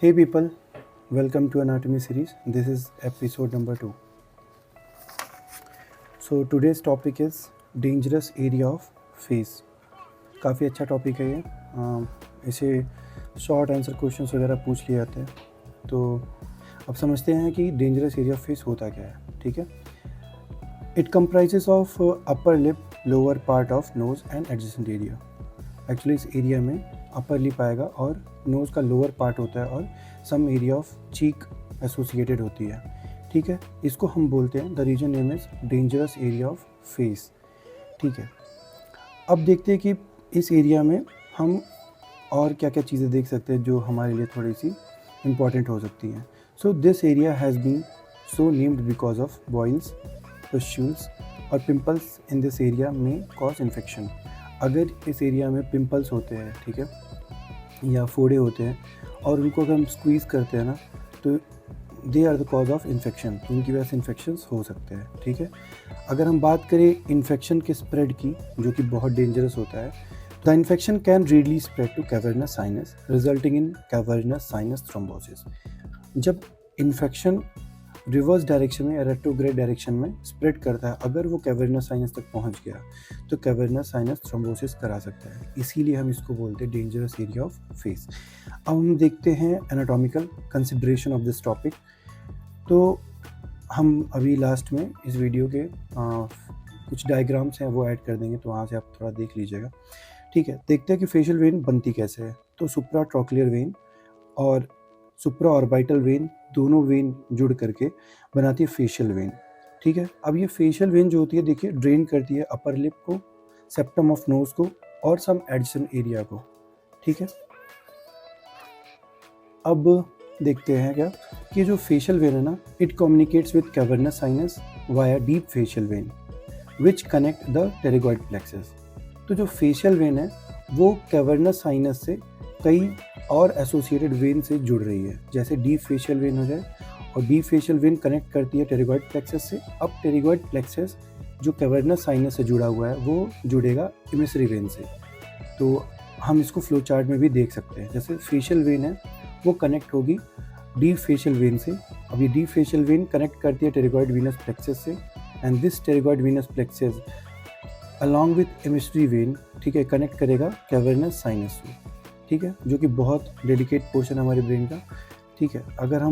Hey people, welcome to Anatomy series. This is episode number 2. So today's topic is dangerous area of face. काफ़ी अच्छा topic है ये। इसे short answer questions वगैरह पूछ लिए जाते हैं। तो अब समझते हैं कि डेंजरस एरिया ऑफ फेस होता क्या है। ठीक है, it comprises of upper lip, lower part of nose and adjacent area. Actually इस एरिया में अपर लिप आएगा और नोज़ का लोअर पार्ट होता है और some area of cheek associated होती है। ठीक है, इसको हम बोलते हैं the region name is dangerous area of face. ठीक है, अब देखते हैं कि इस एरिया में हम और क्या क्या चीज़ें देख सकते हैं जो हमारे लिए थोड़ी सी इम्पॉर्टेंट हो सकती हैं। So this area has been so named because of boils, pustules और पिंपल्स इन दिस एरिया में कॉज इन्फेक्शन। अगर इस एरिया में पिंपल्स होते हैं, ठीक है, या फोड़े होते हैं और उनको अगर हम स्क्वीज़ करते हैं ना, तो they are the cause of infection, तो उनकी वजह से इन्फेक्शंस हो सकते हैं। ठीक है, अगर हम बात करें इन्फेक्शन के स्प्रेड की, जो कि बहुत डेंजरस होता है, the infection can readily spread to cavernous sinus resulting in cavernous sinus thrombosis. जब इन्फेक्शन रिवर्स डायरेक्शन में या रेट्रोग्रेड डायरेक्शन में स्प्रेड करता है, अगर वो कैवर्नस साइनस तक पहुंच गया तो कैवर्नस साइनस थ्रोम्बोसिस करा सकता है। इसीलिए हम इसको बोलते हैं डेंजरस एरिया ऑफ फेस। अब हम देखते हैं anatomical consideration of this topic. तो हम अभी लास्ट में इस वीडियो के कुछ डायग्राम्स हैं वो ऐड कर देंगे, तो वहाँ से आप थोड़ा देख लीजिएगा। ठीक है, देखते हैं कि फेशियल वेन बनती कैसे है। तो सुप्रा ट्रोक्लियर वेन और सुप्रा ऑर्बिटल वेन, दोनों वेन जुड़ करके बनाती है फेशियल वेन। ठीक है, अब ये फेशियल वेन जो होती है, देखिए, ड्रेन करती है अपर लिप को, सेप्टम ऑफ नोज को और सम एडजेसेंट एरिया को। ठीक है, अब देखते हैं क्या कि जो फेशियल वेन है ना, it communicates with cavernous sinus via deep facial vein which connect the pterygoid plexus. तो जो फेशियल वेन है वो कैवर्नस साइनस से कई और एसोसिएटेड वेन से जुड़ रही है, जैसे डीप फेशियल वेन हो जाए, और डीप फेशियल वेन कनेक्ट करती है टेरिगॉइड प्लेक्सस से। अब टेरिगॉइड प्लेक्सस जो कैवर्नस साइनस से जुड़ा हुआ है वो जुड़ेगा इमिसरी वेन से। तो हम इसको फ्लो चार्ट में भी देख सकते हैं। जैसे फेशियल वेन है वो कनेक्ट होगी डीप फेशियल वेन से। अब ये डीप फेशियल वेन कनेक्ट करती है टेरिगॉइड वीनस प्लेक्सस से, and this pterygoid venous plexus along with emissary vein, ठीक है, कनेक्ट करेगा कैवर्नस साइनस से। ठीक है, जो कि बहुत डेलिकेट पोर्शन है हमारे ब्रेन का। ठीक है, अगर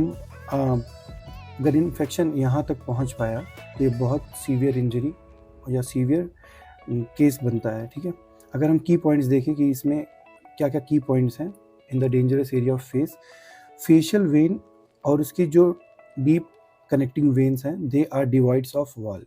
इन्फेक्शन यहाँ तक पहुँच पाया तो ये बहुत सीवियर इंजरी या सीवियर केस बनता है। ठीक है, अगर हम की पॉइंट्स देखें कि इसमें क्या क्या की पॉइंट्स हैं in the dangerous area of face, facial vein और उसकी जो डीप कनेक्टिंग वेन्स हैं, they R divides of wall.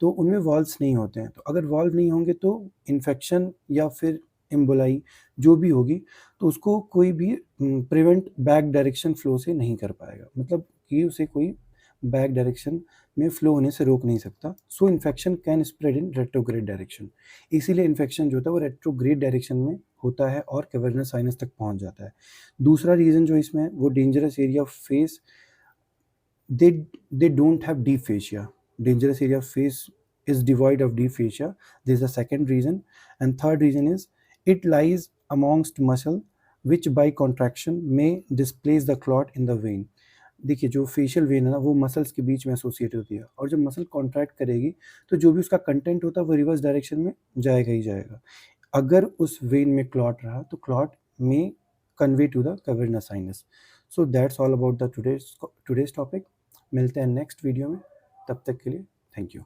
तो उनमें वॉल्स नहीं होते हैं। तो अगर वॉल्व नहीं होंगे तो इन्फेक्शन या फिर एम्बोलाई जो भी होगी, तो उसको कोई भी प्रिवेंट बैक डायरेक्शन फ्लो से नहीं कर पाएगा, मतलब कि उसे कोई बैक डायरेक्शन में फ्लो होने से रोक नहीं सकता। So infection can spread in retrograde direction. इसीलिए इन्फेक्शन जो होता है वो रेट्रोग्रेड डायरेक्शन में होता है और कैवर्नस साइनस तक पहुंच जाता है। दूसरा रीज़न जो इसमें है वो dangerous area of face, they don't have deep fascia. Dangerous area of face is devoid of deep fascia. This is the second reason. And third reason is it lies amongst muscle which by contraction may displace the clot in the vein. देखिए, जो facial vein है ना वो muscles के बीच में associate होती है, और जब मसल कॉन्ट्रैक्ट करेगी तो जो भी उसका कंटेंट होता है वो रिवर्स डायरेक्शन में जाएगा ही जाएगा। अगर उस वेन में क्लॉट रहा तो क्लॉट में convey to the cavernous sinus. So that's all about the today's topic. मिलते हैं नेक्स्ट वीडियो में, तब तक के लिए थैंक यू।